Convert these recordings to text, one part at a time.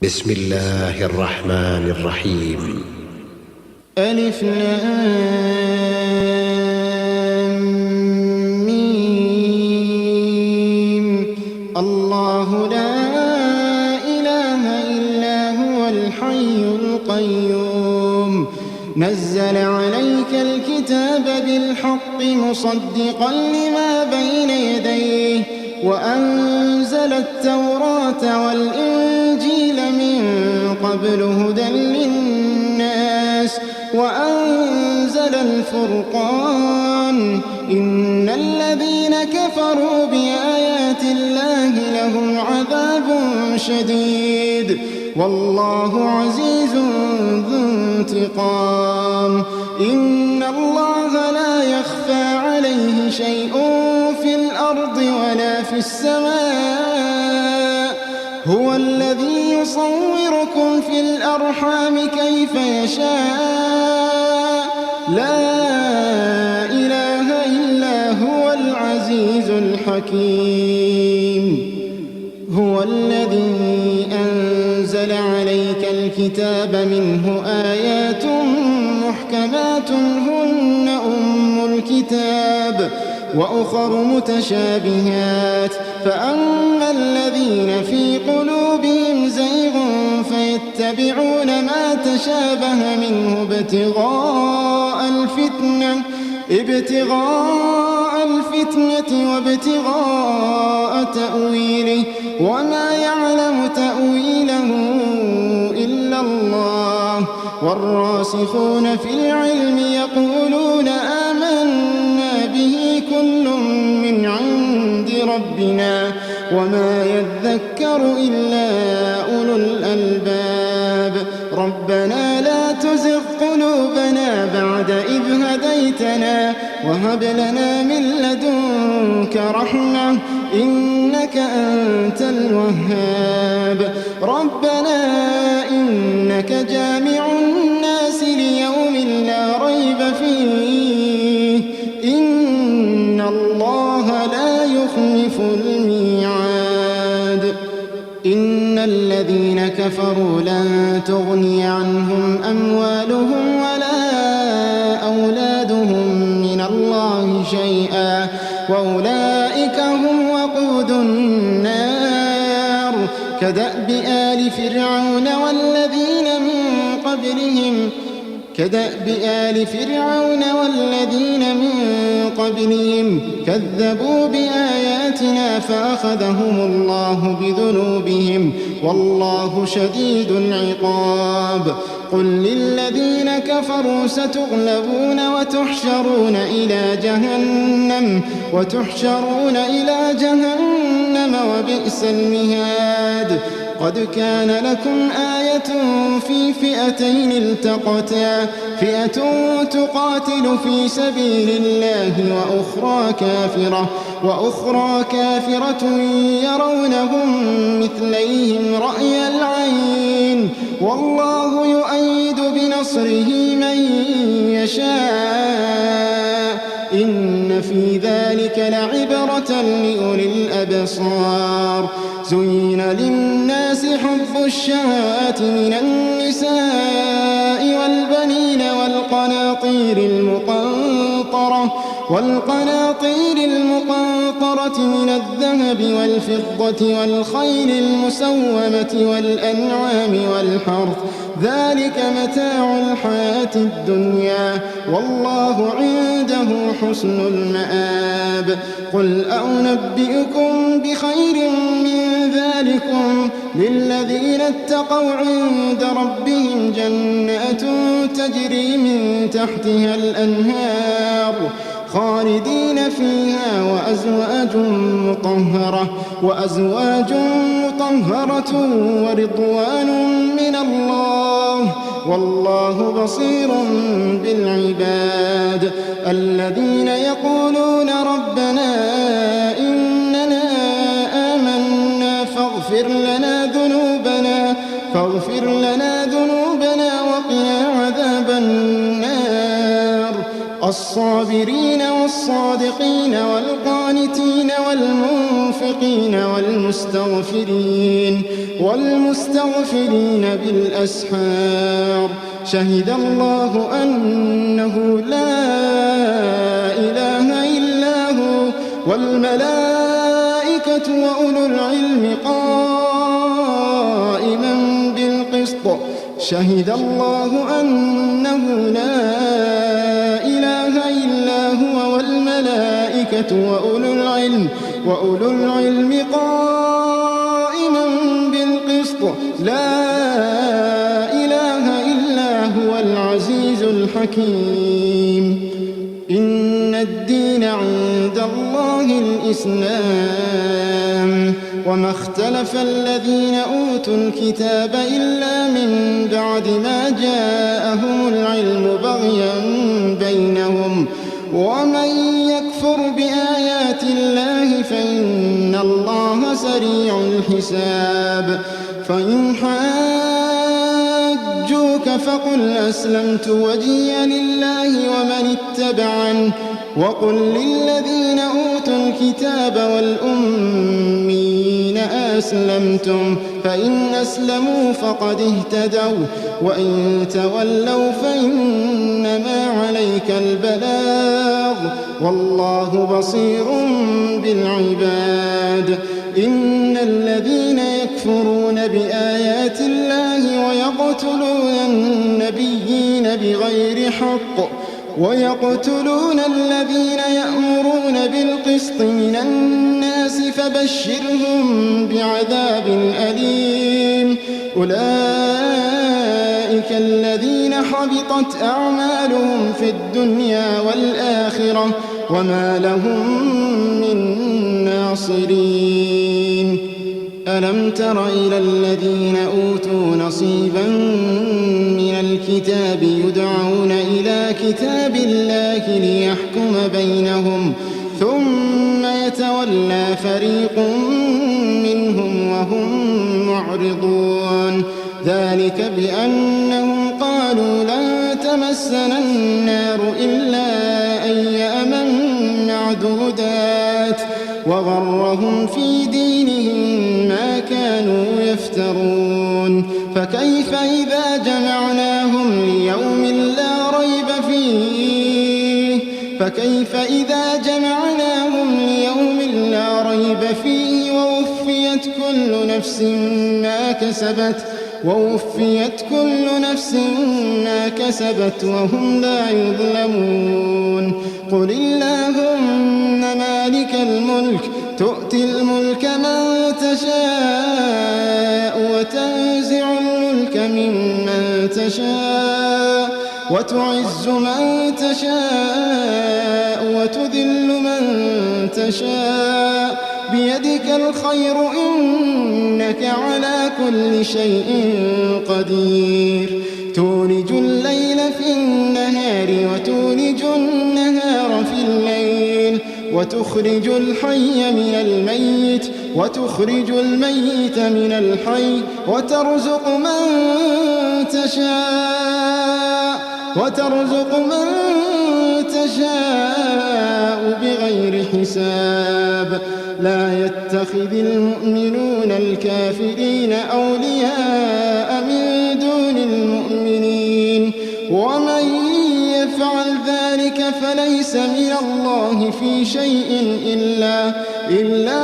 بسم الله الرحمن الرحيم. ألف لام ميم. الله لا إله إلا هو الحي القيوم نزل عليك الكتاب بالحق مصدقا لما بين يديه وأنزل التوراة والإنجيل من قبل هدى للناس وأنزل الفرقان إن الذين كفروا بآيات الله لهم عذاب شديد والله عزيز ذو انتقام إن الله لا يخفى عليه شيء في الأرض ولا في السماء هو الذي يصوركم في الأرحام كيف يشاء لا إله إلا هو العزيز الحكيم هو الذي أنزل عليك الكتاب منه آيات محكمات هن أم الكتاب وأخر متشابهات فأما الذين في قلوبهم زيغ فيتبعون ما تشابه منه ابتغاء الفتنة وابتغاء تأويله وما يعلم تأويله إلا الله والراسخون في العلم يقولون آمنا به كل من عند ربنا وما يذكر إلا أولو الألباب ربنا لا تزغ قلوبنا بعد إذ هديتنا وهب لنا من لدنك رحمة إنك أنت الوهاب ربنا إنك جامع الناس ليوم لا ريب فيه إن الله لا يخلف الميعاد إن الذين كفروا لن تغني عنهم أموالهم ولا أولادهم من الله شيئا وأولئك هم وقود النار كدأب آل فرعون والذين من قبلهم كذبوا بآياتنا فأخذهم الله بذنوبهم والله شديد العقاب قل للذين كفروا ستغلبون وتحشرون إلى جهنم وبئس المهاد قد كان لكم آية في فئتين التقتا فئة تقاتل في سبيل الله وأخرى كافرة يرونهم مثليهم رأي العين والله يؤيد بنصره من يشاء إن في ذلك لعبرة لأولي الأبصار زين للناس حب الشهوات من النساء والبنين والقناطير المقنطرة من الذهب والفضة والخيل المسومة والأنعام والحرث ذلك متاع الحياة الدنيا والله عنده حسن المآب قل أنبئكم بخير من ذلكم للذين اتقوا عند ربهم جنات تجري من تحتها الأنهار خالدين فيها وأزواج مطهرة ورضوان من الله والله بصير بالعباد الذين يقولون ربنا إننا آمنا فاغفر لنا ذنوبنا وقنا عذاب النار الصابرين والصادقين والقانتين والقانتين والمنفقين والمستغفرين بالأسحار شهد الله أنه لا إله إلا هو والملائكة وأولو العلم قائما بالقسط شهد الله أنه لا إله إلا هو والملائكة وأولو العلم قائما بالقسط لا إله إلا هو العزيز الحكيم إن الدين عند الله الإسلام وما اختلف الذين أوتوا الكتاب إلا من بعد ما جاءهم العلم بغيا بينهم ومن يكفر بآيات الله فإن الله سريع الحساب فإن حاجوك فقل أسلمت وجهي لله ومن اتبعني وقل للذين أوتوا الكتاب والأمين أسلمتم فإن أسلموا فقد اهتدوا وإن تولوا فإنما عليك البلاغ والله بصير بالعباد إن الذين يكفرون بآيات الله ويقتلون النبيين بغير حق ويقتلون الذين يأمرون بالقسط من الناس فبشرهم بعذاب أليم أولئك الذين حبطت أعمالهم في الدنيا والآخرة وما لهم من ناصرين ألم تر إلى الذين أوتوا نصيبا من الكتاب يدعون إلى كتاب الله ليحكم بينهم ثم يتولى فريق منهم وهم معرضون ذلك بأنهم قالوا لن تمسنا النار إلا أياما معدودات وغرهم في دينهم ما كانوا يفترون فكيف إذا جمعناهم ليوم لا ريب فيه ووفيت كل نفس ما كسبت وهم لا يظلمون قل اللهم مالك الملك تؤتي الملك من تشاء وتنزع الملك ممن تشاء وتعز من تشاء وتذل من تشاء بيدك الخير إنك على كل شيء قدير تولج الليل في النهار وتولج النهار في الليل وتخرج الحي من الميت وتخرج الميت من الحي وترزق من تشاء بغير حساب لا يتخذ المؤمنون الكافرين أولياء من دون المؤمنين ومن يفعل ذلك فليس من الله في شيء إلا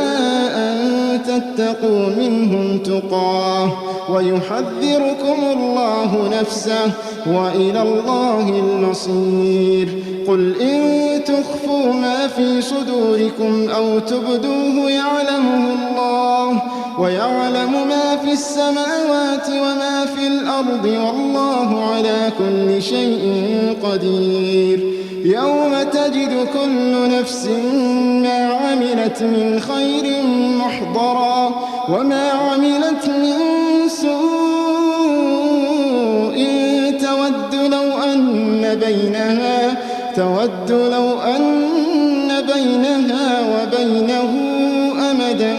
أن تتقوا منهم تقاه ويحذركم الله نفسه وإلى الله المصير قل إن تخفوا ما في صدوركم أو تبدوه يعلمه الله ويعلم ما في السماوات وما في الأرض والله على كل شيء قدير يوم تجد كل نفس ما عملت من خير محضرا وما عملت من سوء تود لو أن بينها وبينه أمدا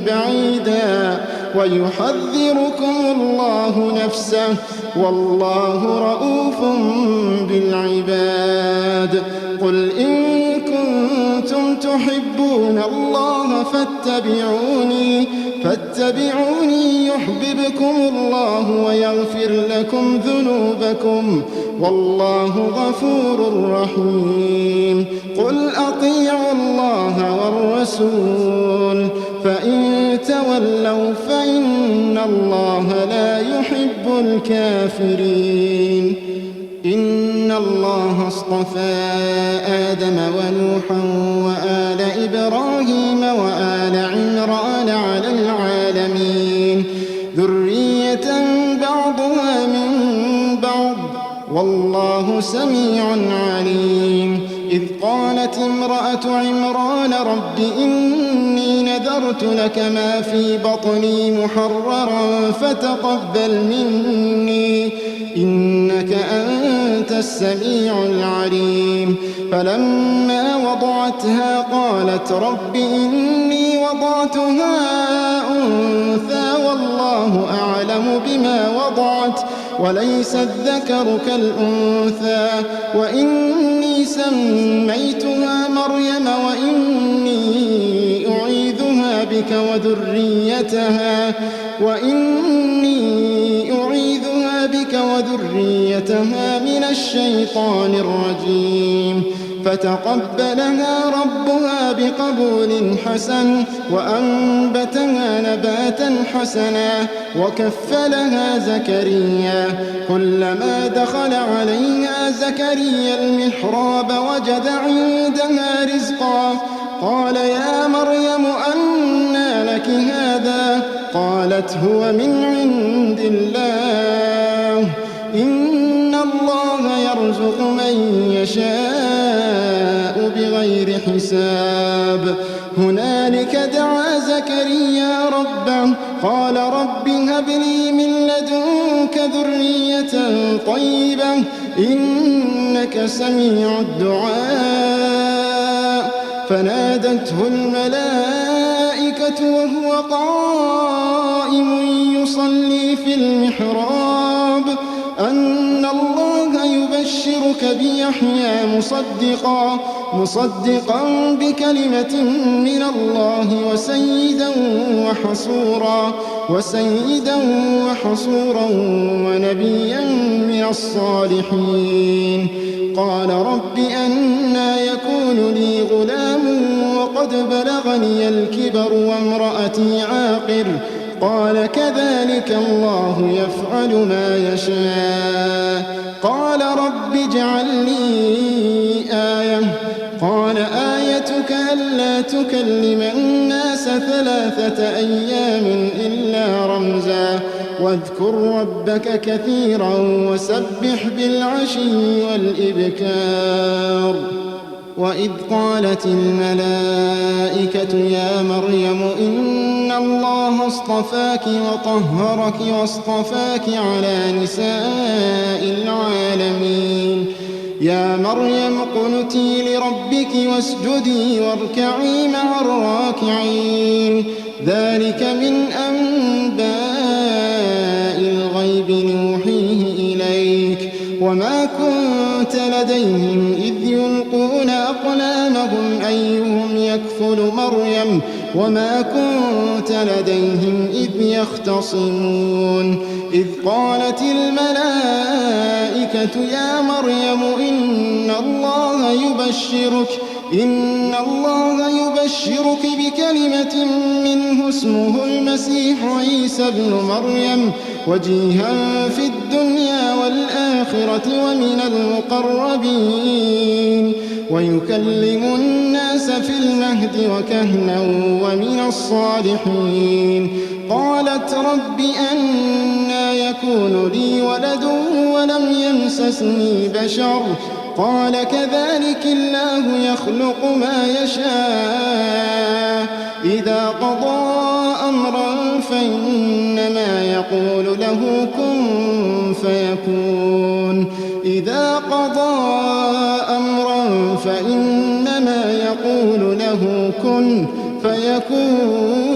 بعيدا ويحذركم الله نفسه والله رؤوف بالعباد قل إن كنتم تحبون الله فاتبعوني يحببكم الله ويغفر لكم ذنوبكم والله غفور رحيم. قل أطيعوا الله والرسول فإن تولوا فإن الله لا يحب الكافرين. إن الله اصطفى آدم ونوحا وآل إبراهيم وآل عمران على العالمين ذرية بعضها من بعض والله سميع عليم. إذ قالت امرأة عمران رب إني نذرت لك ما في بطني محررا فتقبل مني إنك أنت السميع العليم. فلما وضعتها قالت رب إني وضعتها أنثى والله أعلم بما وضعت وليس الذكر كالأنثى وإني سميتها مريم وإني أعيذها بك وذريتها من الشيطان الرجيم. فتقبلها ربها بقبول حسن وأنبتها نباتا حسنا وكفلها زكريا. كلما دخل عليها زكريا المحراب وجد عندها رزقا قال يا مريم أنى لك هذا قالت هو من عند الله إن الله يرزق من يشاء بغير حساب. هنالك دعا زكريا ربه قال رب هب لي من لدنك ذرية طيبة إنك سميع الدعاء. فنادته الملائكة وهو قائم يصلي في المحراب أن الله يبشرك بيحيى مصدقا بكلمة من الله وسيدا وحصورا ونبيا من الصالحين. قال رب أنى يكون لي غلام وقد بلغني الكبر وامرأتي عاقر قال كذلك الله يفعل ما يشاء. قال رب اجعل لي آية قال آيتك ألا تكلم الناس 3 أيام إلا رمزا واذكر ربك كثيرا وسبح بالعشي والإبكار. وإذ قالت الملائكة يا مريم إن الله اصطفاك وطهرك واصطفاك على نساء العالمين. يا مريم اقنتي لربك واسجدي واركعي مع الراكعين. ذلك من أنباء الغيب نوحيه إليك وما كنت لديهم إذ يلقون أقلامهم أيهم يكفل مريم وما كنت لديهم إذ يختصمون. إذ قالت الملائكة يا مريم إن الله يبشرك بكلمة منه اسمه المسيح عيسى ابن مريم وجيها في الدنيا والآخرة ومن المقربين ويكلم الناس في المهد وكهنا ومن الصالحين. قالت رب أنى يكون لي ولد ولم يمسسني بشر قال كذلك الله يخلق ما يشاء إذا قضى أمرا فإنما يقول له كن فيكون. إذا قضى أمرا فإنما يقول له كن فيكون.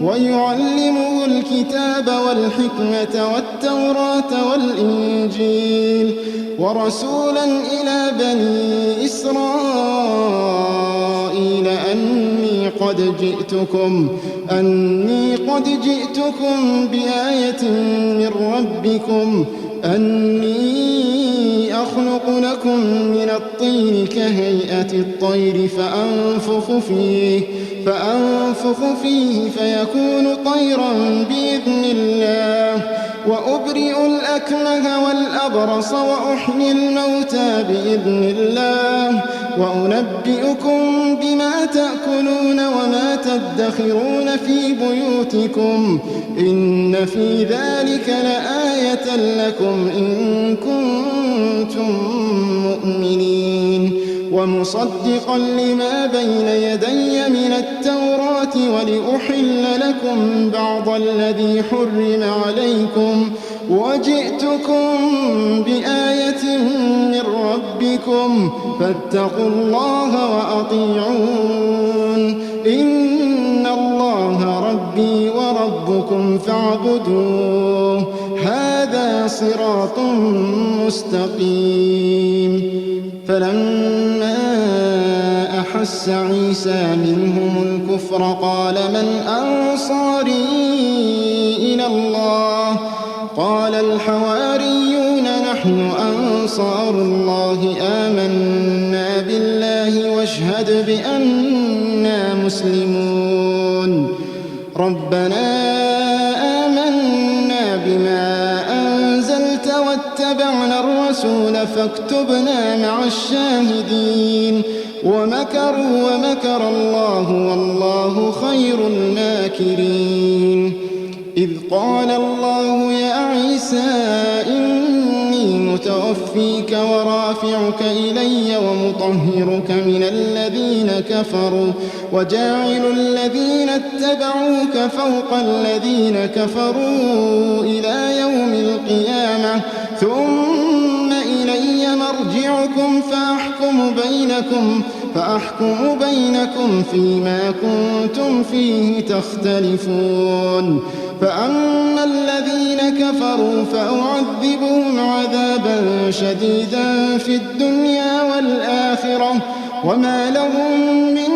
ويعلمه الكتاب الكتاب والحكمة والتوراة والإنجيل ورسولا إلى بني إسرائيل أني قد جئتكم بآية من ربكم أني أخلق لكم من الطين كهيئة الطير فأنفخ فيه فيكون طيرا بإذن الله وأبرئ الأكمه والأبرص وأحيي الموتى بإذن الله وأنبئكم بما تأكلون وما تدخرون في بيوتكم إن في ذلك لآية لكم إن كنتم مؤمنين ومصدقا لما بين يدي من التوراة ولأحل لكم بعض الذي حرم عليكم وجئتكم بآية من ربكم فاتقوا الله وأطيعون إن الله ربي وربكم فاعبدوه هذا صراط مستقيم فلما أحس عيسى منهم الكفر قال من أنصاري إلى الله قال الحواريون نحن أنصار الله آمنا بالله واشهد بأننا مسلمون ربنا آمنا بما أنزلت واتبعنا الرسول فاكتبنا مع الشاهدين ومكروا ومكر الله والله خير الماكرين إذ قال الله يا عيسى إني متوفيك ورافعك إلي ومطهرك من الذين كفروا وجاعل الذين اتبعوك فوق الذين كفروا إلى يوم القيامة ثم إلي مرجعكم فأحكم بينكم فيما كنتم فيه تختلفون فأما الذين كفروا فأعذبهم عذابا شديدا في الدنيا والآخرة وما لهم من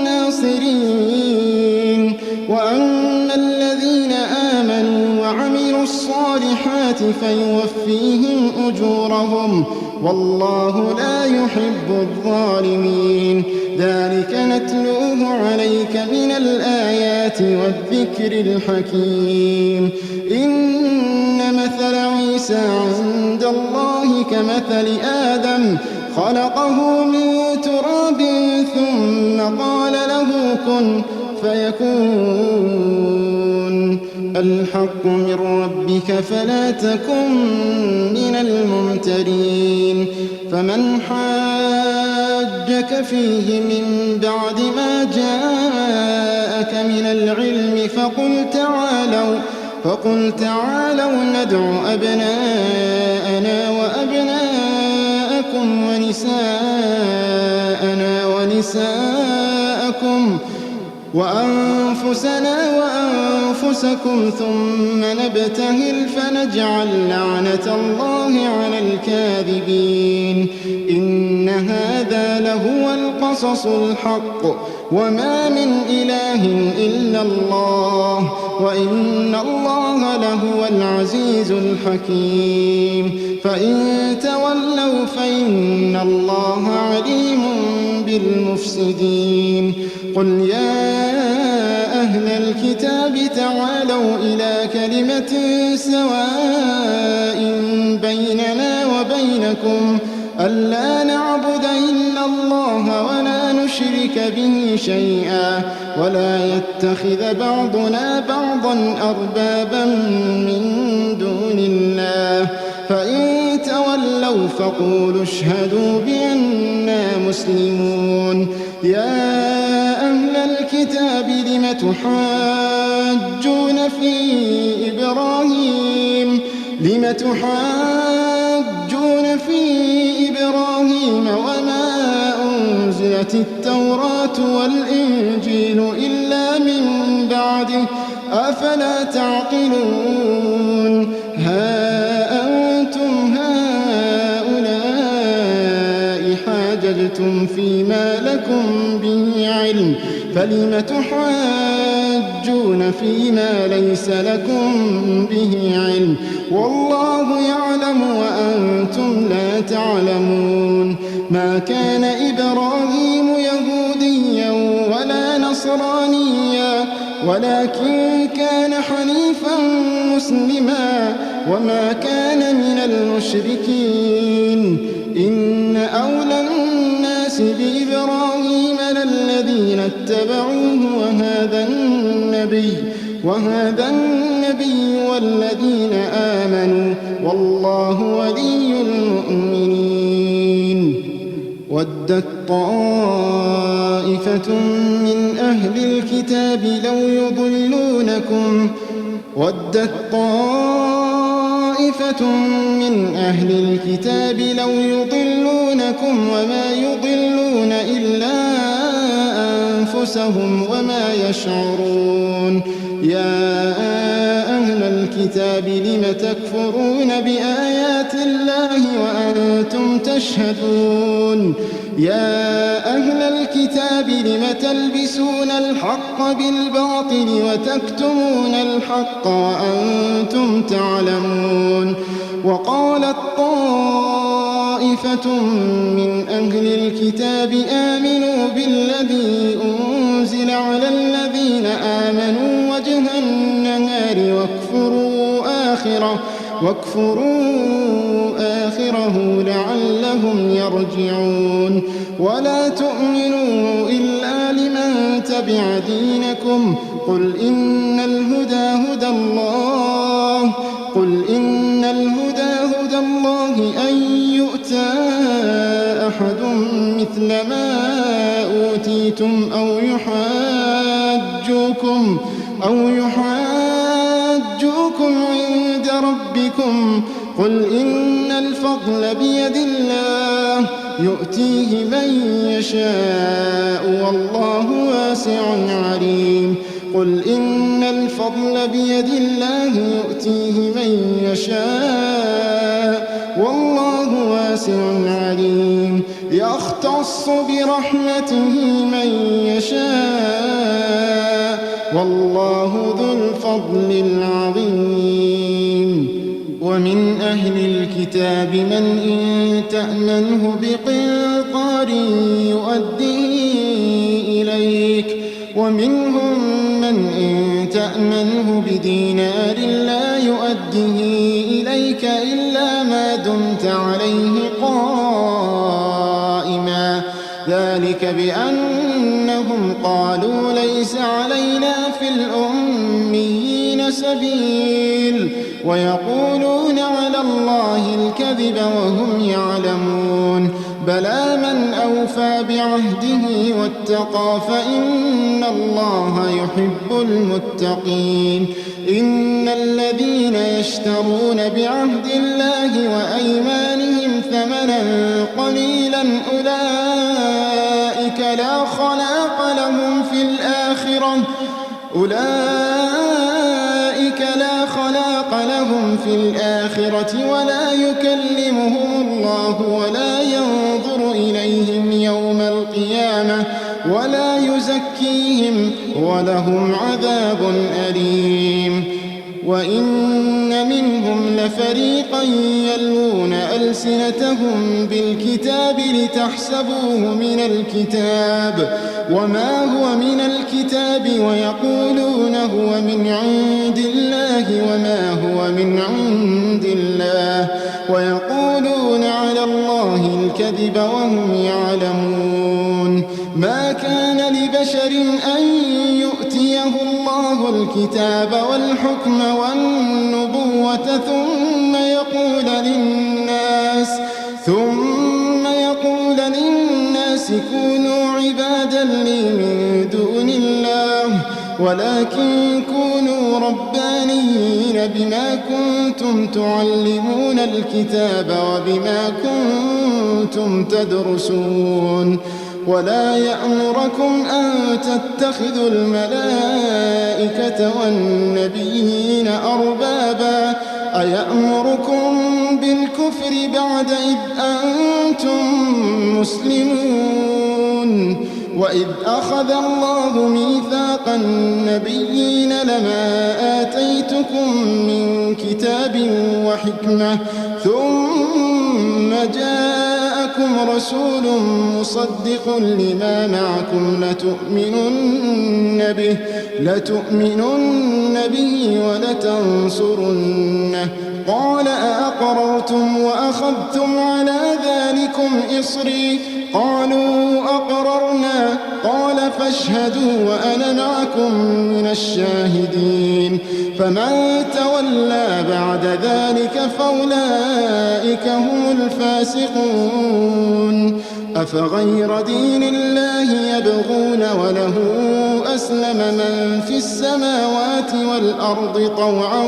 ناصرين وأما الذين آمنوا وعملوا الصالحات فيوفيهم أجورهم والله لا يحب الظالمين ذلك نتلوه عليك من الآيات والذكر الحكيم إن مثل عيسى عند الله كمثل آدم خلقه من تراب ثم قال له كن فيكون الحق من ربك فلا تكن من الممترين فمن حاجك فيه من بعد ما جاءك من العلم فقل تعالوا ندع أبناءنا وأبناءكم ونساءنا ونساءكم وأنفسنا وأنفسكم ثم نبتهل فنجعل لعنة الله على الكاذبين إن هذا لهو القصص الحق وما من إله إلا الله وإن الله لهو العزيز الحكيم فإن تولوا فإن الله عليم بالمفسدين قل يا أهل الكتاب تعالوا إلى كلمة سواء بيننا وبينكم ألا نعبد إلا الله ولا نشرك به شيئا ولا يتخذ بعضنا بعضا أربابا من دون الله فإن تولوا فقولوا اشهدوا بأننا مسلمون يا أهل الكتاب لم تحاجون في إبراهيم وما أنزلت التوراة والإنجيل إلا من بعده أفلا تعقلون ها أنتم هؤلاء حاججتم فيما لكم به علم فلم تحاجون فيما ليس لكم به علم والله يعلم وأنتم لا تعلمون ما كان إبراهيم يهوديا ولا نصرانيا ولكن كان حنيفا مسلما وما كان من المشركين إن أولى الناس بإبراهيم للذين اتبعوه وهذا النبي والذين آمنوا والله ولي المؤمنين ودت طائفة من أهل الكتاب لو يضلونكم وما يضلون إلا أنفسهم وما يشعرون يا أهل الكتاب لم تكفرون بآيات الله وأنتم تشهدون يا أهل الكتاب لم تلبسون الحق بالباطل وتكتمون الحق وأنتم تعلمون وقالت طائفة من أهل الكتاب آمنوا بالذي أنزل على الذين آمنوا وجه النهار واكفروا آخره لعلهم يرجعون ولا تؤمنوا إلا لمن تبع دينكم قل إن الهدى هدى الله أن يؤتى أحد مثل ما أوتيتم أو يحاجوكم عند ربكم قل إن الفضل بيد الله يؤتيه من يشاء والله واسع عليم قل إن الفضل بيد الله يؤتيه من يشاء والله واسع عليم يختص برحمته من يشاء والله ذو الفضل العظيم ومن أهل الكتاب من إن تأمنه بقنطار يؤديه إليك ومنهم من إن تأمنه بدينار لا يؤديه إليك إلا ما دمت عليه قائما ذلك بأنهم قالوا ليس علينا في الأميين سبيل ويقولون على الله الكذب وهم يعلمون بلى من أوفى بعهده واتقى فإن الله يحب المتقين إن الذين يشترون بعهد الله وأيمانهم ثمنا قليلا أولئك لا خلاق لهم في الآخرة ولا يكلمهم الله ولا ينظر إليهم يوم القيامة ولا يزكيهم ولهم عذاب أليم وإن منهم لفريقا يلوون ألسنتهم بالكتاب لتحسبوه من الكتاب وما هو من الكتاب ويقولون هو من عند الله وما هو من عند الله ويقولون على الله الكذب وهم يعلمون ما كان لبشر أن يؤتيه الله الكتاب والحكم والنبوة ثم يقول للناس كونوا عبادا لي من دون الله ولكن كونوا ربانيين بما كنتم تعلمون الكتاب وبما كنتم تدرسون ولا يأمركم أن تتخذوا الملائكة والنبيين أربابا أيأمركم بالكفر بعد إذ أنتم مسلمون وإذ أخذ الله ميثاق النبيين لما آتيتكم من كتاب وحكمة ثم جاءكم رسول مصدق لما معكم لتؤمنن به ولتنصرنه قال أأقررتم وأخذتم على ذلكم إصري قالوا أقررنا قال فاشهدوا وأنا معكم من الشاهدين فمن تولى بعد ذلك فأولئك هم الفاسقون أفغير دين الله يبغون وله أسلم من في السماوات والأرض طوعا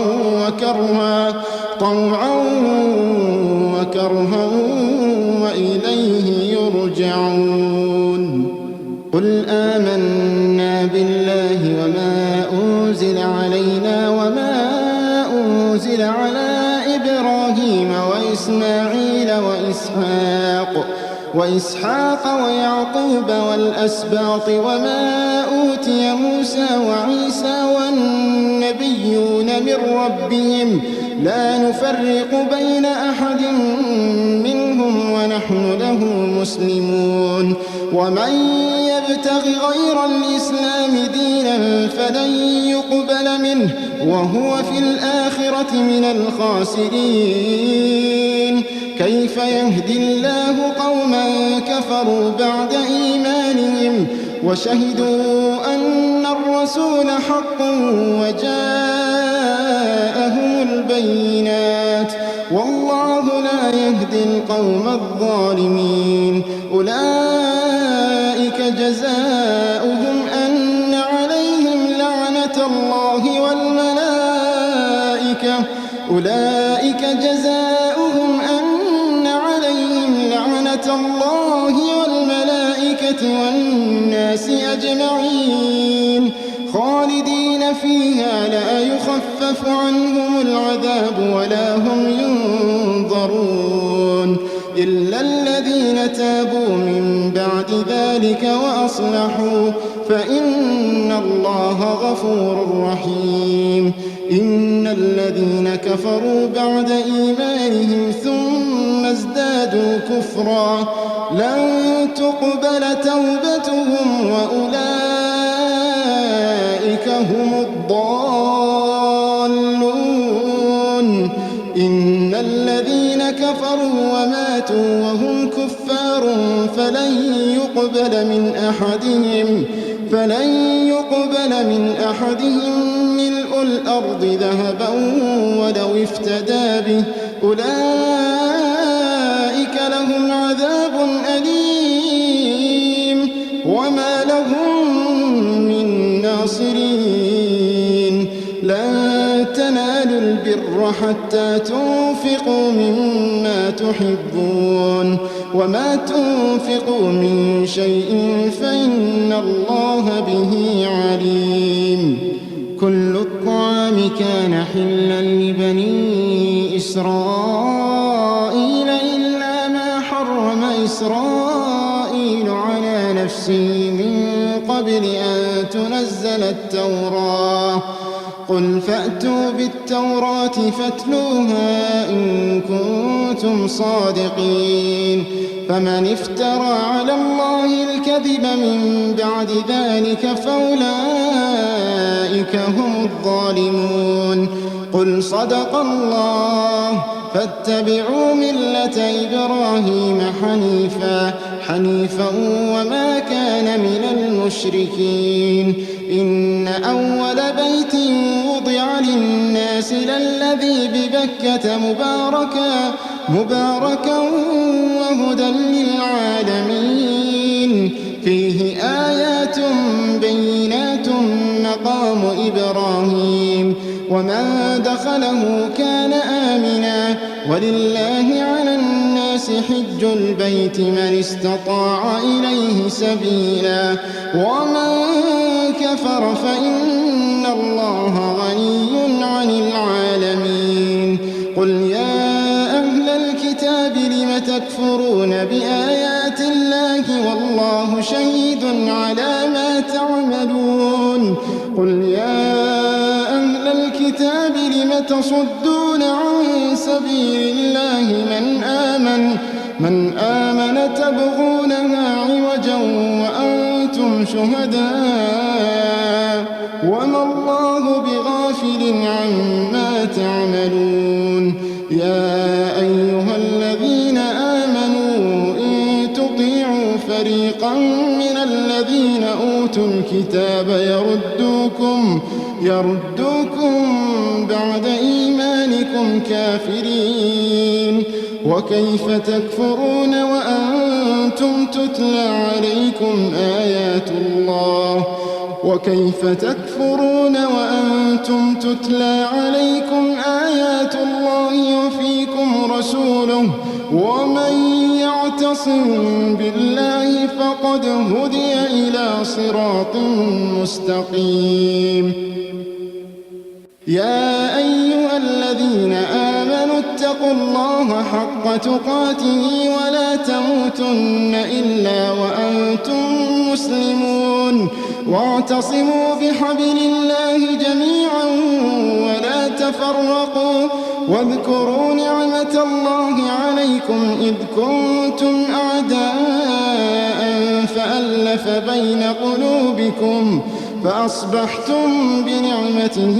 وكرها وإليه يرجعون قل آمنا بالله وما أنزل علينا وما أنزل على إبراهيم وإسماعيل وإسحاق ويعقوب والأسباط وما أوتي موسى وعيسى والنبيون من ربهم لا نفرق بين أحد منهم ونحن له مسلمون ومن يبتغ غير الإسلام دينا فلن يقبل منه وهو في الآخرة من الخاسرين كيف يهدي الله قوما كفروا بعد إيمانهم وشهدوا أن الرسول حق وجاءهم البينات والله لا يهدي القوم الظالمين أولئك جزاؤهم أن عليهم لعنة الله والملائكة والناس أجمعين خالدين فيها لا يخفف عنهم العذاب ولا هم ينظرون إلا الذين تابوا من بعد ذلك وأصلحوا فإن الله غفور رحيم إن الذين كفروا بعد إيمانهم ثم ازدادوا كفرا لن تقبل توبتهم وأولئك هم الضالون إن الذين كفروا وماتوا وهم كفار فلن يقبل من أحدهم ملء الأرض ذهبا ولو افتدى به أولئك لهم عذاب أليم وما لهم من ناصرين لن تنالوا البر حتى تنفقوا مما تحبون وما تنفقوا من شيء فإن الله به عليم كل الطعام كان حلا لبني إسرائيل إلا ما حرم إسرائيل على نفسه من قبل أن تنزل التوراة قل فأتوا بالتوراة فاتلوها إن كنتم صادقين فمن افترى على الله الكذب من بعد ذلك فأولئك هم الظالمون قل صدق الله فاتبعوا ملة إبراهيم حنيفا وما كان من المشركين إن أول بيت وضع للناس للذي ببكة مباركا وهدى للعالمين فيه آيات بينات مقام إبراهيم ومن دخله كان آمنا ولله على الناس للناس حج البيت من استطاع إليه سبيلا ومن كفر فإن الله غني عن العالمين قل يا أهل الكتاب لم تكفرون بآيات الله والله شهيد على ما تعملون قل يا أهل الكتاب لم تصدون عن سبيل الله من آمن تبغونها عوجا وأنتم شهداء وما الله بغافل عما تعملون يا أيها الذين آمنوا إن تطيعوا فريقا من الذين أوتوا الكتاب يردوكم بعد إيمانكم كافرين وكيف تكفرون وأنتم تتلى عليكم آيات الله وفيكم رسوله ومن يعتصم بالله فقد هدي إلى صراط مستقيم يا أيها الذين آمنوا اتقوا الله حق تقاته ولا تموتن إلا وأنتم مسلمون واعتصموا بحبل الله جميعا ولا تفرقوا واذكروا نعمة الله عليكم إذ كنتم أعداء فألف بين قلوبكم فأصبحتم بنعمته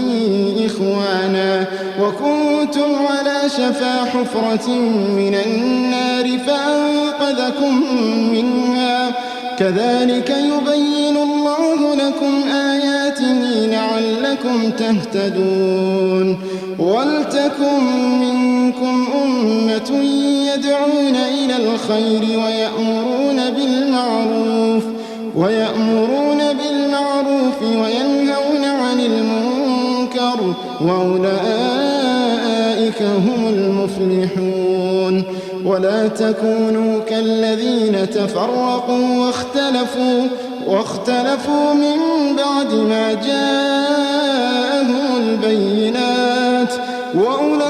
إخوانا وكنتم على شفا حفرة من النار فأنقذكم منها كذلك يبين الله لكم آياته لعلكم تهتدون ولتكن منكم أمة يدعون إلى الخير ويأمرون بالمعروف وينهون عن المنكر وأولئك هم المفلحون ولا تكونوا كالذين تفرقوا واختلفوا من بعد ما جاءهم البينات وأولئك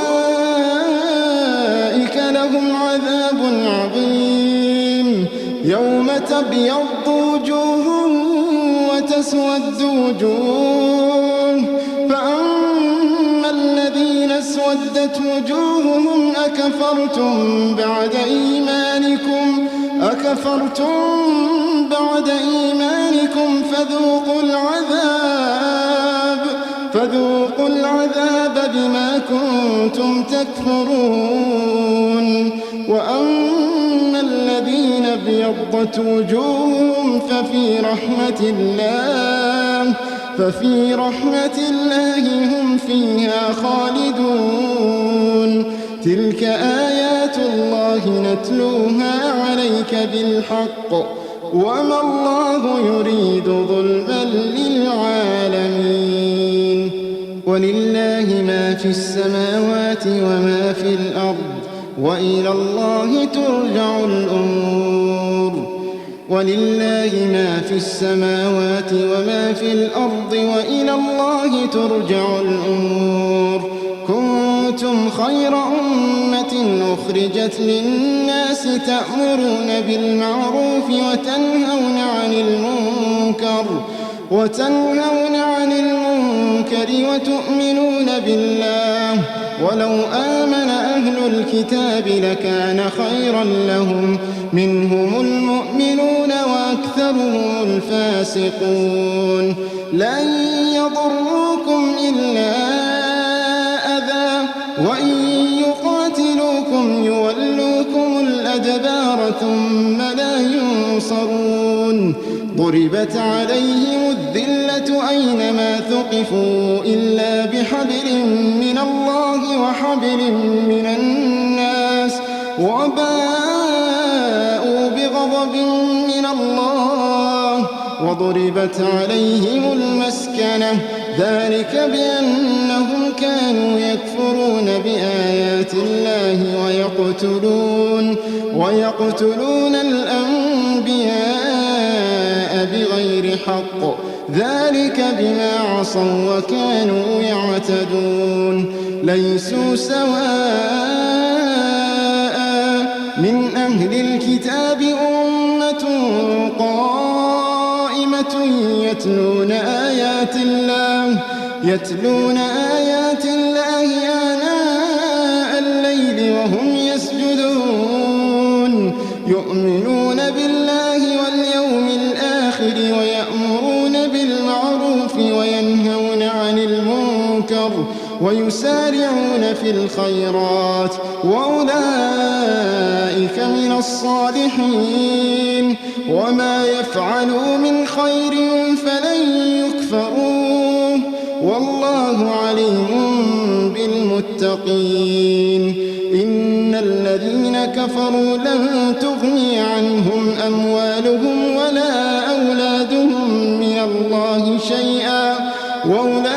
لهم عذاب عظيم يوم تبيض وجوه وتسود وجوه فأما الذين اسودت وجوههم أكفرتم بعد إيمانكم فذوقوا العذاب بما كنتم تكفرون وأما الذين ابيضت وجوههم ففي رحمة الله هم فيها خالدون تلك آيات الله نتلوها عليك بالحق وما الله يريد ظلما للعالمين ولله ما في السماوات وما في الأرض وإلى الله ترجع الأمور ولله ما في السماوات وما في الأرض وإلى الله ترجع الأمور كنتم خير أمة أخرجت للناس تأمرون بالمعروف وتنهون عن المنكر وتؤمنون بالله ولو آمن أهل الكتاب لكان خيرا لهم منهم المؤمنون وأكثرهم الفاسقون لن يضروكم إلا أذى وإن يقاتلوكم يولوكم الأدبار ثم لا ينصرون ضربت عليهم الذلة أينما ثقفوا إلا بحبل من الله وحبل من الناس وباءوا بغضب من الله وضربت عليهم المسكنة ذلك بأنهم كانوا يكفرون بآيات الله ويقتلون الأنبياء بغير حق ذلك بما عصوا وكانوا يعتدون ليسوا سواء من أهل الكتاب أمة قائمة يتلون آيات الله آناء الليل وهم يسجدون يؤمنون بالله واليوم الآخر ويأمرون بالمعروف وينهون عن المنكر ويسارعون في الخيرات وأولئك من الصالحين وما يفعلوا من خير فلن يكفروه والله عليم بالمتقين إن الذين كفروا لن تغني عنهم أموالهم ولا أولادهم من الله شيئا وأولئك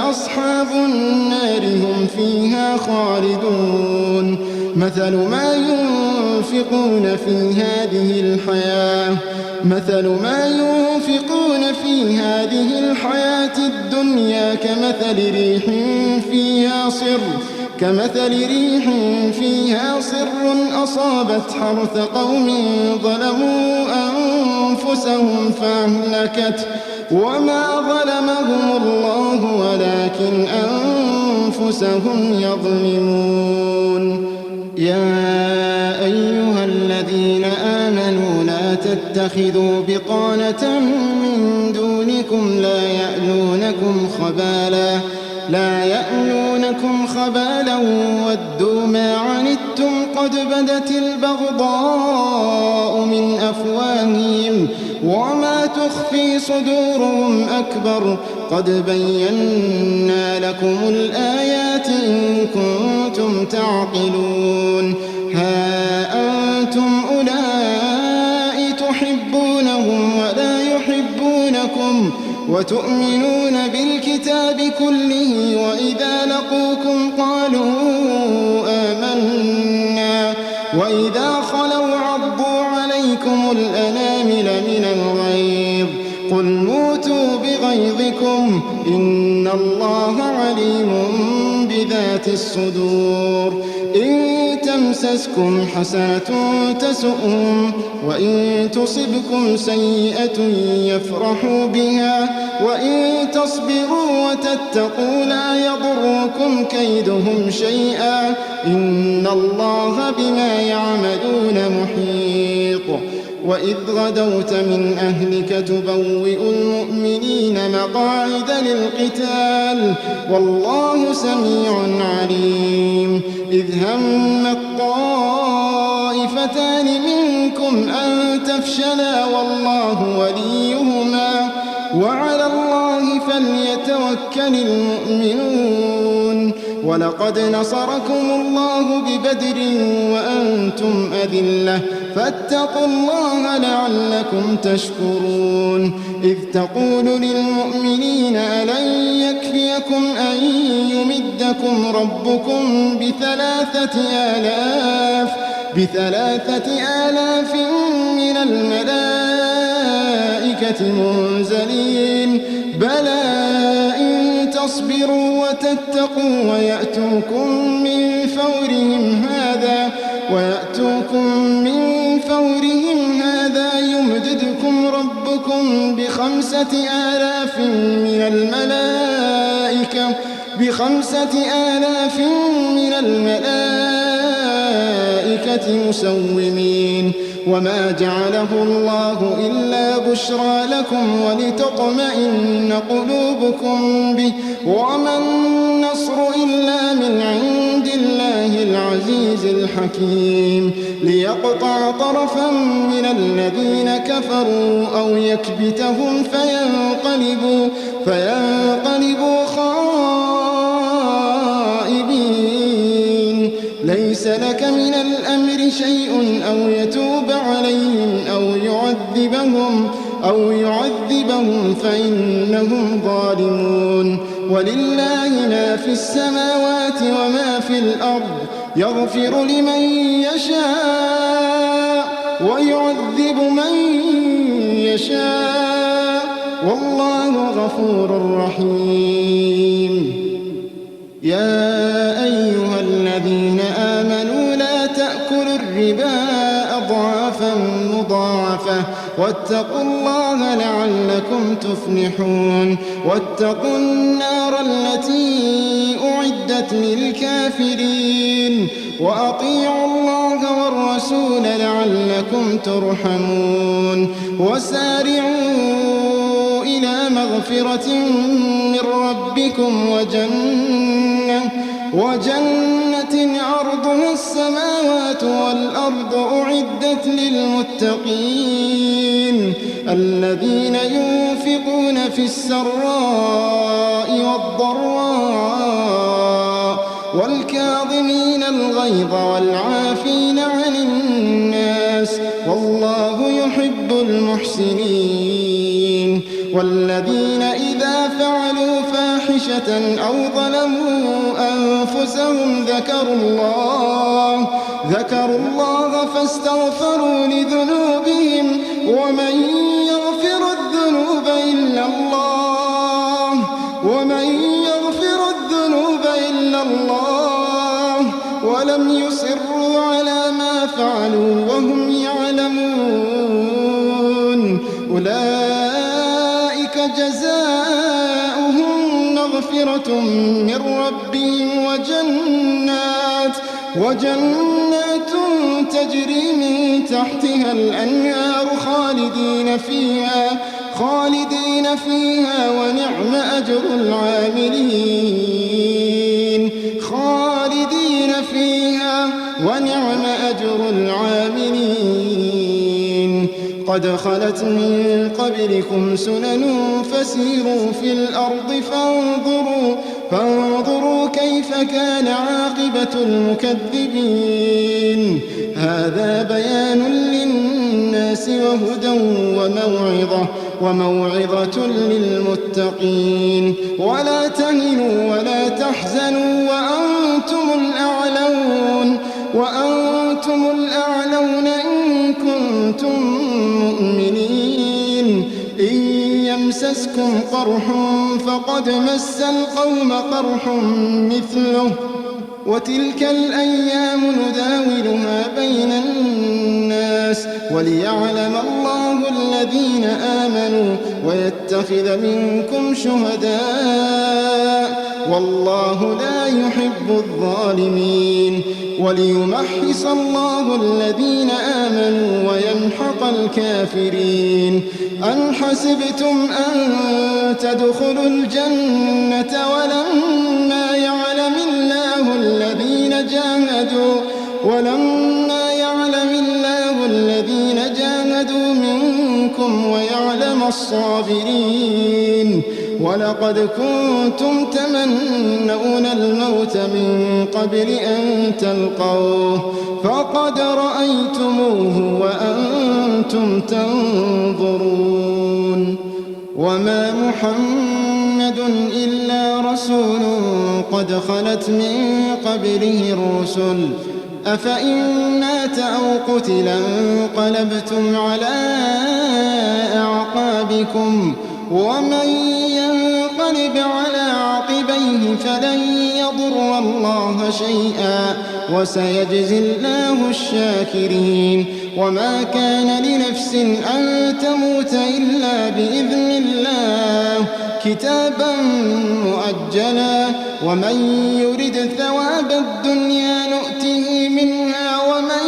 أصحاب النار هم فيها خالدون مثل ما ينفقون في هذه الحياة الدنيا كمثل ريح فيها صر أصابت حرث قوم ظلموا أنفسهم فأهلكت وما ظلمهم الله ولكن أنفسهم يظلمون يا أيها الذين آمنوا لا تتخذوا بطانة من دونكم لا يألونكم خبالا ودوا ما عنتم قد بدت البغضاء من أفواههم وما تخفي صدورهم أكبر قد بينا لكم الآيات إن كنتم تعقلون ها أنتم أولئك تحبونهم ولا يحبونكم وتؤمنون بالكتاب كله وإذا لقوكم قالوا آمنا وإذا خلوا عضوا عليكم الأنامل من الغيظ قل موتوا بغيظكم إن الله عليم بذات الصدور إن تمسسكم حسنة تسؤهم وإن تصبكم سيئة يفرحوا بها وإن تصبروا وتتقوا لا يضركم كيدهم شيئا إن الله بما يعملون محيط وإذ غدوت من أهلك تبوئ المؤمنين مقاعد للقتال والله سميع عليم إذ همت طائفتان منكم أن تفشلا والله وليهما وعلى الله فليتوكل المؤمنون ولقد نصركم الله ببدر وأنتم أذلة فاتقوا الله لعلكم تشكرون إذ تقول للمؤمنين ألن يكفيكم أن يمدكم ربكم ب3,000 من الملائكة منزلين بلى إن تصبروا وتتقوا ويأتوكم من فورهم هذا يمددكم ربكم ب5,000 من الملائكة مسومين وما جعله الله إلا بشرى لكم ولتطمئن قلوبكم به وما النصر إلا من عند الله العزيز الحكيم ليقطع طرفا من الذين كفروا أو يكبتهم فينقلبوا خائبين ليس لك من الأمر شيء أو يتوب عليهم أو يعذبهم فإنهم ظالمون ولله ما في السماوات وما في الأرض يغفر لمن يشاء ويعذب من يشاء والله غفور رحيم. يا أيها الذين آمنوا لا تأكلوا الربا أضعافا مضاعفة واتقوا الله لعلكم تفلحون. واتقوا النار التي أعدت للكافرين وأطيعوا الله والرسول لعلكم ترحمون. وسارعوا إلى مغفرة من ربكم وجنة عرضها السماوات والأرض أعدت للمتقين الذين ينفقون في السراء والضراء والكاظمين الغيظ والعافين عن الناس والله يحب المحسنين. والذين إذا فعلوا فاحشة أو ظلموا أنفسهم ذكروا الله فاستغفروا لذنوبهم ومن يغفر الذنوب إلا الله ولم يصروا على ما فعلوا وهم يعلمون أولئك جزاؤهم مغفرة من ربهم وجنات تجري من تحتها الأنهار خالدين فيها ونعم أجر العاملين. قد خلت من قبلكم سنن فسيروا في الأرض فانظروا كيف كان عاقبة المكذبين. هذا بيان للناس وهدى وموعظة للمتقين. ولا تهنوا ولا تحزنوا وأنتم الأعلون إن كنتم مؤمنين. إن يمسسكم قرح فقد مس القوم قرح مثله وتلك الأيام نداولها بين الناس وليعلم الله الذين آمنوا ويتخذ منكم شهداء والله لا يحب الظالمين. وليمحص الله الذين آمنوا ويمحق الكافرين. أم حسبتم أن تدخلوا الجنة ولما يعلم الله الذين جاهدوا منكم ويعلم الصابرين. ولقد كنتم تمنون الموت من قبل أن تلقوه فقد رأيتموه وأنتم تنظرون. وما محمد إلا رسول قد خلت من قبله الرسل أفإن مات أو قتل انقلبتم على أعقابكم ومن ينقلب على عقبيه فلن يضر الله شيئا وسيجزي الله الشاكرين. وما كان لنفس أن تموت إلا بإذن الله كتابا مؤجلا ومن يرد ثواب الدنيا نؤته منها ومن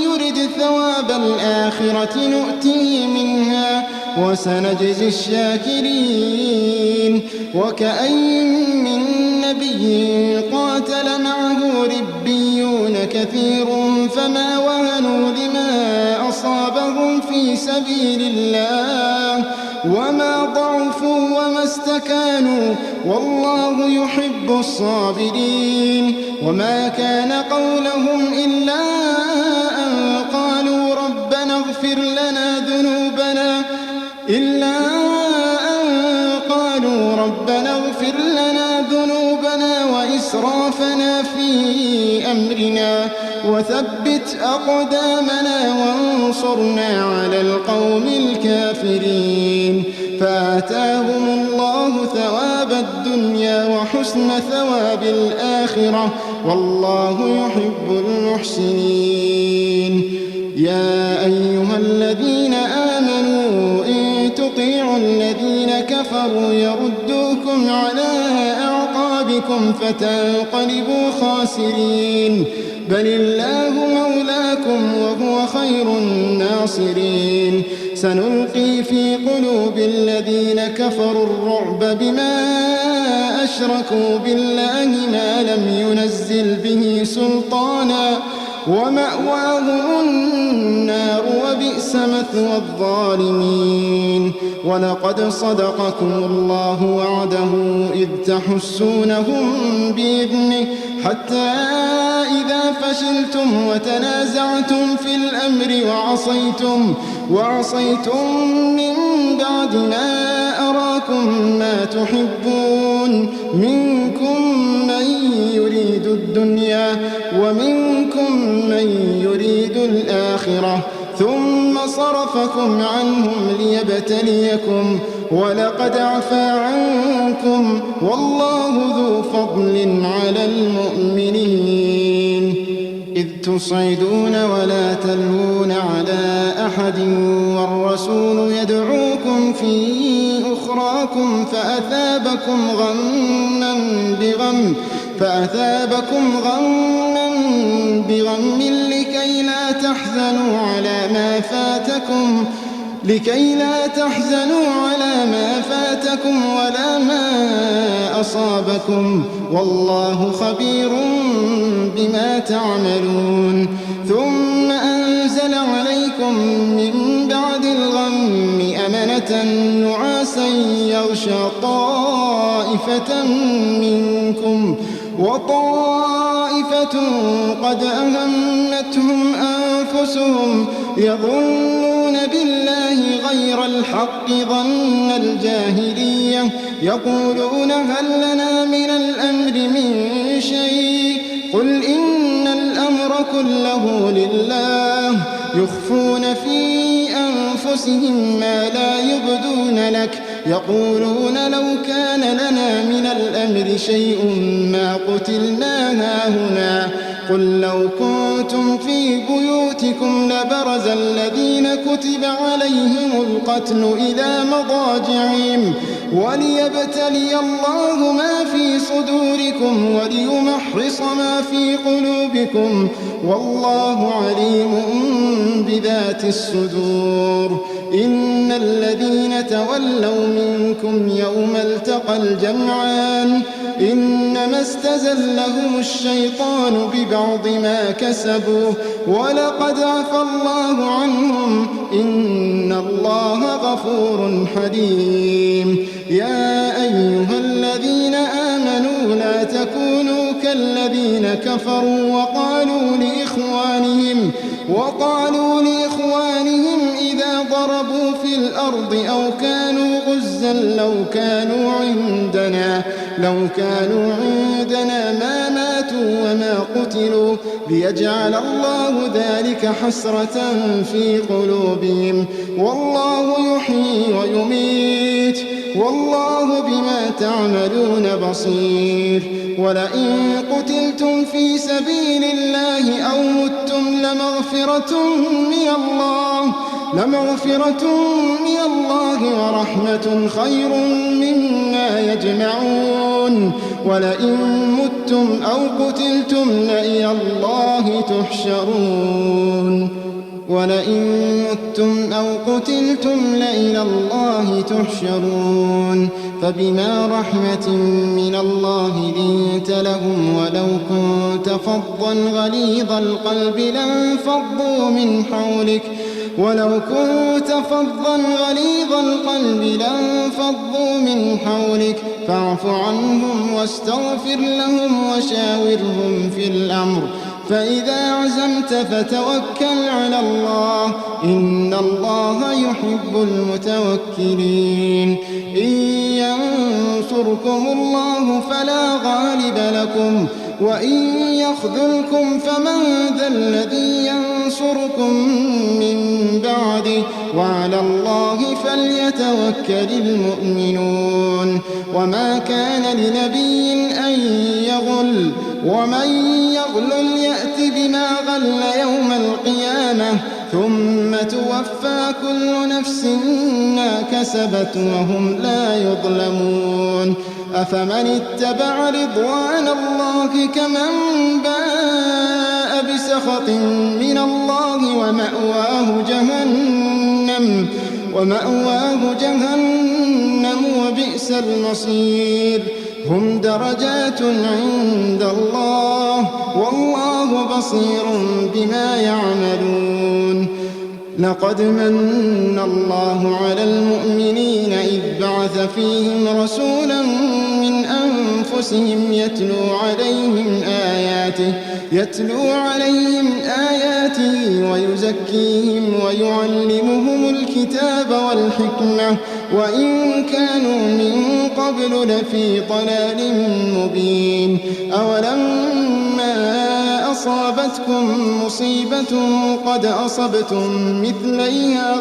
يرد ثواب الآخرة نؤته منها وسنجزي الشاكرين. وكأين من نبي قاتل معه ربيون كثير فما وهنوا لما أصابهم في سبيل الله وما ضعفوا وما استكانوا والله يحب الصابرين. وما كان قولهم إلا أن قالوا ربنا اغفر لنا ذنوبنا وإسرافنا في أمرنا وثبت أقدامنا وانصرنا على القوم الكافرين. فآتاهم الله ثواب الدنيا وحسن ثواب الآخرة والله يحب المحسنين. يا أيها الذين آمنوا إن تطيعوا الذين كفروا يردوكم على أعقابكم فتنقلبوا خاسرين. بل الله مولاكم وهو خير الناصرين. سنلقي في قلوب الذين كفروا الرعب بما أشركوا بالله ما لم ينزل به سلطانا ومأواهم النار وبئس مثوى الظالمين. ولقد صدقكم الله وعده إذ تحسونهم بإذنه حتى إذا فشلتم وتنازعتم في الأمر وعصيتم من بعد ما أراكم ما تحبون منكم من يريد الدنيا ومنكم من يريد الآخرة ثم صرفكم عنهم ليبتليكم ولقد عفا عنكم والله ذو فضل على المؤمنين. إذ تصعدون ولا تلوون على أحد والرسول يدعوكم في أخراكم فأثابكم غما بغم لكي لا تحزنوا على ما فاتكم ولا ما أصابكم والله خبير بما تعملون. ثم أنزل عليكم من بعد الغم أمنة نعاسا يغشى طائفة منكم وطائفة قد أهمتهم أنفسهم يظنون بالله غير الحق ظن الجاهلية يقولون هل لنا من الأمر من شيء قل إن الأمر كله لله يخفون في أنفسهم ما لا يبدون لك يقولون لو كان لنا من الأمر شيء ما قتلنا هاهنا قل لو كنتم في بيوتكم لبرز الذين كتب عليهم القتل إلى مضاجعهم وليبتلي الله ما في صدوركم وليمحص ما في قلوبكم والله عليم بذات الصدور. إن الذين تولوا منكم يوم التقى الجمعان إنما استزلهم الشيطان ببعض ما كسبوا ولقد عفى الله عنهم إن الله غفور حليم. يا أيها الذين آمنوا لا تكونوا كالذين كفروا وقالوا لإخوانهم إذا ضربوا في الأرض أو كانوا غزا لو كانوا عندنا ما ماتوا وما قتلوا ليجعل الله ذلك حسرة في قلوبهم والله يحيي ويميت والله بما تعملون بصير. ولئن قتلتم في سبيل الله أو متم لمغفرة من الله ورحمة خير مما يجمعون. ولئن متم أو قتلتم لإلى الله تحشرون. فبما رحمة من الله لنت لهم ولو كنت فظا غليظ القلب لانفضوا من حولك فاعف عنهم واستغفر لهم وشاورهم في الأمر فإذا عزمت فتوكل على الله إن الله يحب المتوكلين. إن ينصركم الله فلا غالب لكم وإن يخذلكم فمن ذا الذي ينصركم من بعده وعلى الله فليتوكل المؤمنون وما كان لنبي أن يغل ومن يغل يأت بما غل يوم القيامة ثم توفى كل نفس ما كسبت وهم لا يظلمون أفمن اتبع رضوان الله كمن باء بسخط من الله ومأواه جهنم وبئس المصير هم درجات عند الله والله بصير بما يعملون لقد من الله على المؤمنين إذ بعث فيهم رسولا من أنفسهم يتلو عليهم آياته ويزكيهم ويعلمهم الكتاب والحكمة وإن كانوا من قبل لفي ضلال مبين أولما أصابتكم مصيبة قد أصبتم مثليها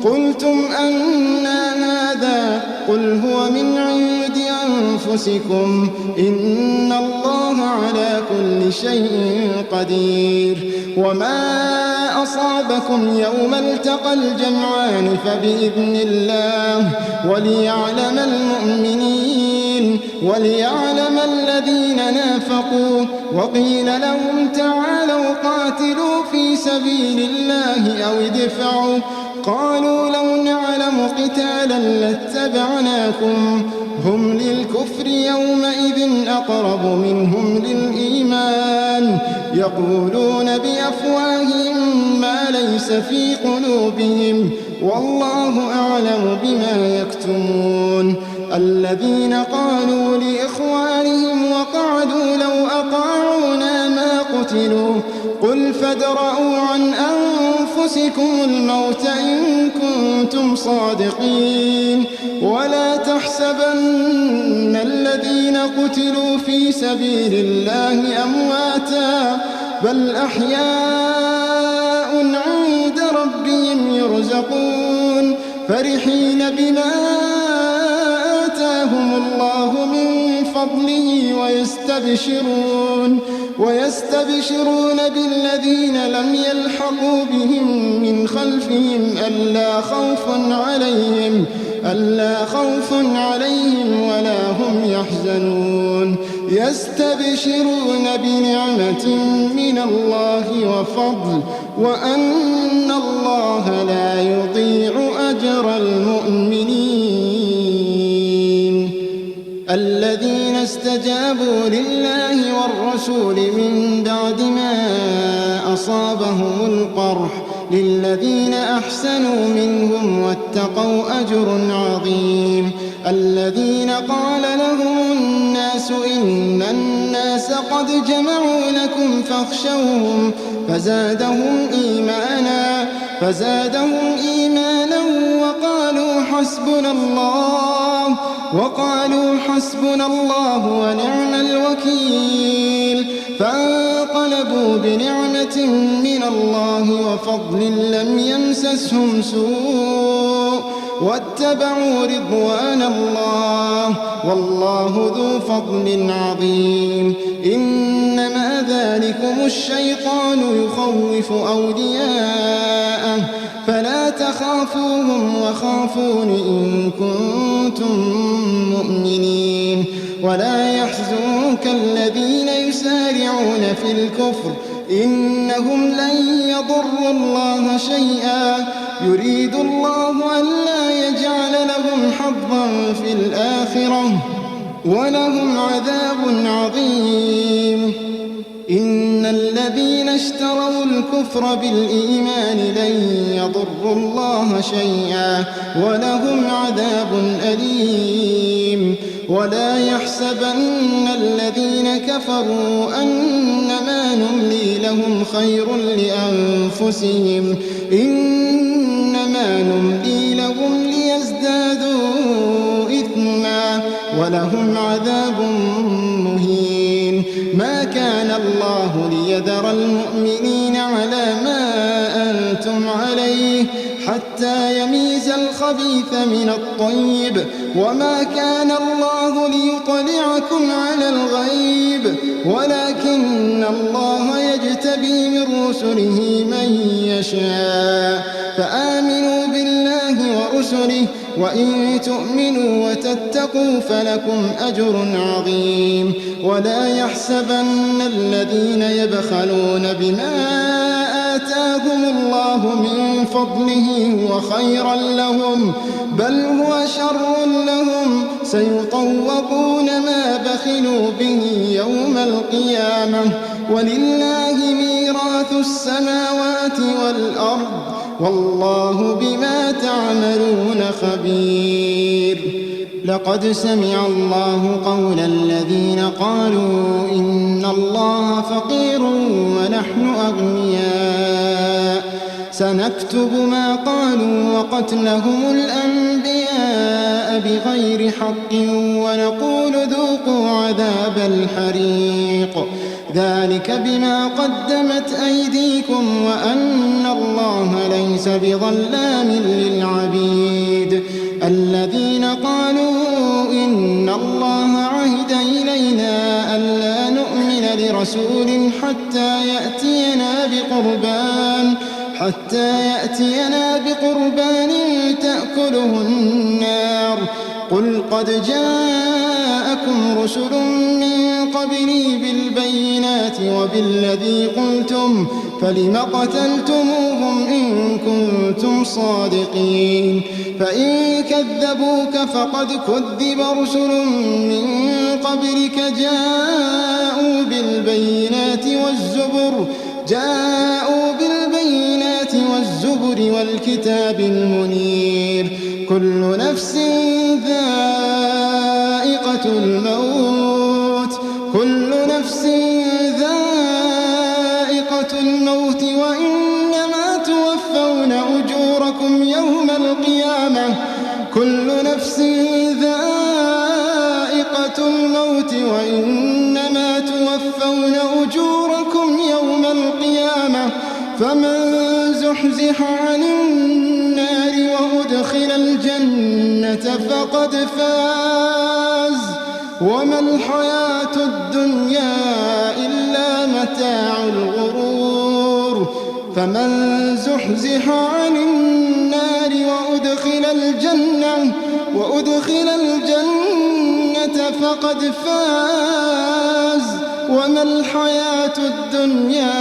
قلتم أنى هذا قل هو من عند أنفسكم إن الله على كل شيء قدير وما أصابكم يوم التقى الجمعان فبإذن الله وليعلم الذين نافقوا وقيل لهم تعالوا قاتلوا في سبيل الله أو ادفعوا قالوا لو نعلم قتالا لاتبعناكم هم للكفر يومئذ أقرب منهم للإيمان يقولون بأفواههم ما ليس في قلوبهم والله أعلم بما يكتمون الذين قالوا لإخوانهم وقعدوا لو أطاعونا ما قتلوا قل فادرءوا عن أنفسكم الموت إن كنتم صادقين ولا تحسبن الذين قتلوا في سبيل الله أمواتا بل أحياء عند ربهم يرزقون فرحين بما آتاهم الله من فضله ويستبشرون بالذين لم يلحقوا بهم من خلفهم ألا خوف عليهم ولا هم يحزنون يستبشرون بنعمة من الله وفضل وأن الله لا يضيع أجر المؤمنين الذين استجابوا لله والرسول من بعد ما أصابهم القرح للذين أحسنوا منهم واتقوا أجر عظيم الذين قال لهم الناس إن الناس قد جمعوا لكم فاخشوهم فزادهم إيمانا وقالوا حسبنا الله ونعم الوكيل فانقلبوا بنعمة من الله وفضل لم يمسسهم سوء واتبعوا رضوان الله والله ذو فضل عظيم إنما ذلكم الشيطان يخوف أولياءه فلا تخافوهم وخافون إن كنتم مؤمنين ولا يحزنك الذين يسارعون في الكفر إنهم لن يضروا الله شيئا يريد الله ألا يجعل لهم حظا في الآخرة ولهم عذاب عظيم إن الذين اشتروا الكفر بالإيمان لن يضروا الله شيئا ولهم عذاب أليم ولا يحسبن الذين كفروا أنما نملي لهم خير لأنفسهم إنما نملي لهم ليزدادوا إثما ولهم عذاب مهين. ما كان الله ليذر المؤمنين على ما أنتم عليه حتى يميز الخبيث من الطيب، وما كان الله ليطلعكم على الغيب ولكن الله يجتبي من رسله من يشاء. فآمنوا بالله ورسله، وإن تؤمنوا وتتقوا فلكم أجر عظيم. ولا يحسبن الذين يبخلون بما آتاهم الله من فضله هو خيرا لهم، بل هو شر لهم، سيطوقون ما بخلوا به يوم القيامة، ولله ميراث السماوات والأرض، والله بما تعملون خبير. لقد سمع الله قول الذين قالوا إن الله فقير ونحن أغنياء، سنكتب ما قالوا وقتلهم الأنبياء بغير حق ونقول ذوقوا عذاب الحريق، ذلك بما قدمت أيديكم وأن الله ليس بظلام للعبيد. الذين قالوا إن الله عهد إلينا ألا نؤمن لرسول حتى يأتينا بقربان تأكله النار. قل قد جاءكم رسل من قبلي بالبينات وبالذي قلتم، فلم قتلتموهم إن كنتم صادقين؟ فإن كذبوك فقد كذب رسل من قبلك جاءوا بالبينات والزبر والكتاب المنير. كل نفس ذائقة الموت وإنما توفون أجوركم يوم القيامة. كل نفس ذائقة الموت وإنما توفون أجوركم يوم القيامة، فمن زحزح عن النار وأدخل الجنة فقد فاز، وما الحياة الدنيا إلا متاع الغرور. فمن زحزح عن النار وأدخل الجنة فقد فاز، وما الحياة الدنيا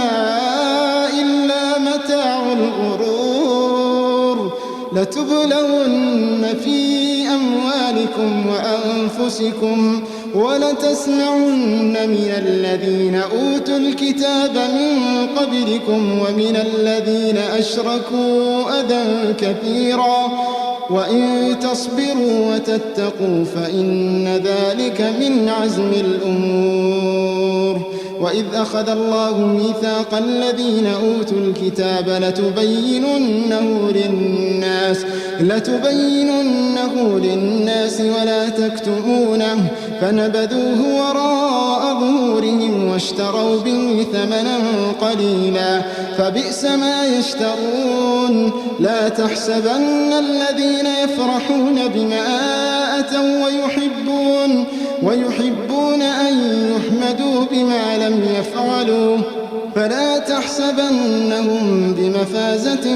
إلا متاع الغرور. لتبلون في أموالكم وأنفسكم ولتسمعن من الذين أوتوا الكتاب من قبلكم ومن الذين أشركوا أذى كثيرا، وإن تصبروا وتتقوا فإن ذلك من عزم الأمور. وإذ أخذ الله ميثاق الذين أوتوا الكتاب لتبيننه للناس ولا تكتمونه، فنبذوه وراء ظهورهم واشتروا به ثمنا قليلا، فبئس ما يشترون. لا تحسبن الذين يفرحون بما أتوا ويحبون أن يحمدوا بما لم يفعلوا، فلا تحسبنهم بمفازة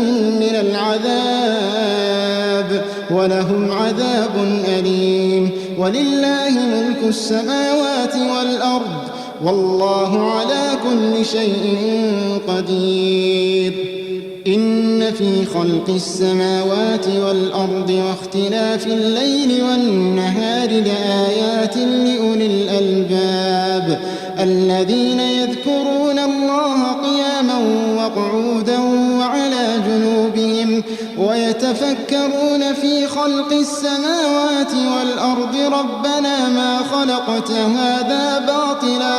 من العذاب، ولهم عذاب أليم. ولله ملك السماوات والأرض، والله على كل شيء قدير. إن في خلق السماوات والأرض واختلاف الليل والنهار لآيات لأولي الألباب، الذين يذكرون الله قياما وقعودا وعلى جنوبهم ويتفكرون في خلق السماوات والأرض ربنا ما خلقت هذا باطلا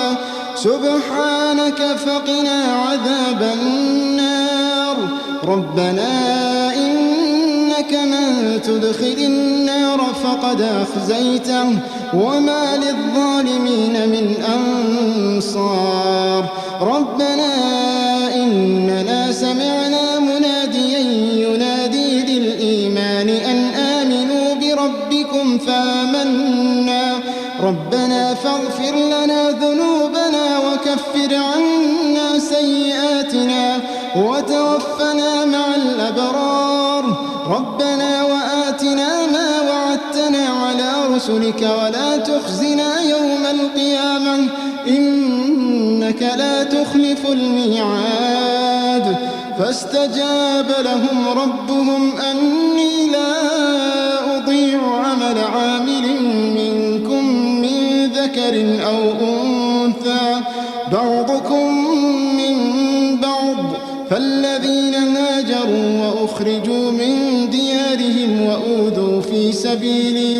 سبحانك فقنا عذاب النار. ربنا إنك إنك من تدخل النار فقد أخزيته وما للظالمين من أنصار. ربنا إننا سمعنا مناديا ينادي للإيمان أن آمنوا بربكم فآمنا. ربنا فاغفر لنا ذنوبنا وكفر عنا سيئاتنا وتوفنا مع الأبرار. ربنا وآتنا ما وعدتنا على رسلك ولا تخزنا يوم القيامة إنك لا تخلف الميعاد. فاستجاب لهم ربهم أني لا أضيع عمل عامل منكم من ذكر أو أنثى بعضكم من بعض. فالذين هاجروا وأخرجوا من ديارهم وأوذوا في سبيلي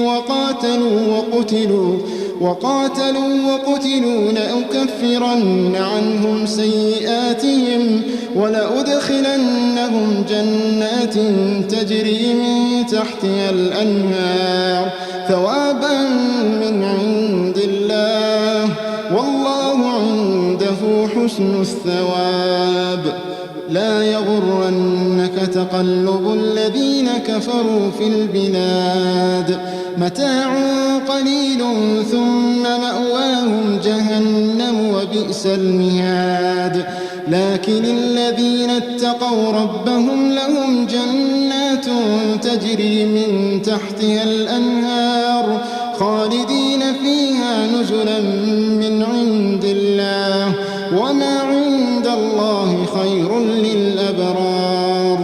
وقاتلوا وقتلوا لأكفرن عنهم سيئاتهم ولأدخلنهم جنات تجري من تحتها الأنهار ثوابا من عند الله والله عنده حسن الثواب. لا يغرنك تقلب الذين كفروا في البلاد متاع قليل ثم مأواهم جهنم وبئس المهاد. لكن الذين اتقوا ربهم لهم جنات تجري من تحتها الأنهار خالدين فيها نزلا من عند الله وما عند الله خير للأبرار.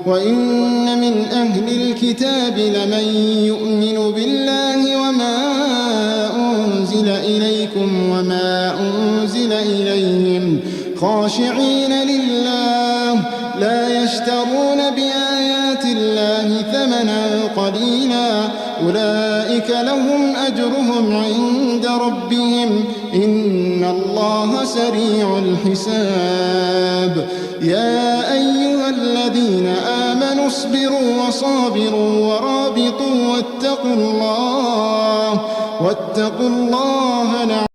وإن من أهل الكتاب لمن يؤمن بالله وما أنزل إليكم وما أنزل إليهم خاشعين لله لا يشترون بآيات الله ثمنا قليلا أولئك لهم أجرهم عند ربهم إن الله سريع الحساب. يا أيها الذين آمنوا اصبروا وصابروا ورابطوا واتقوا الله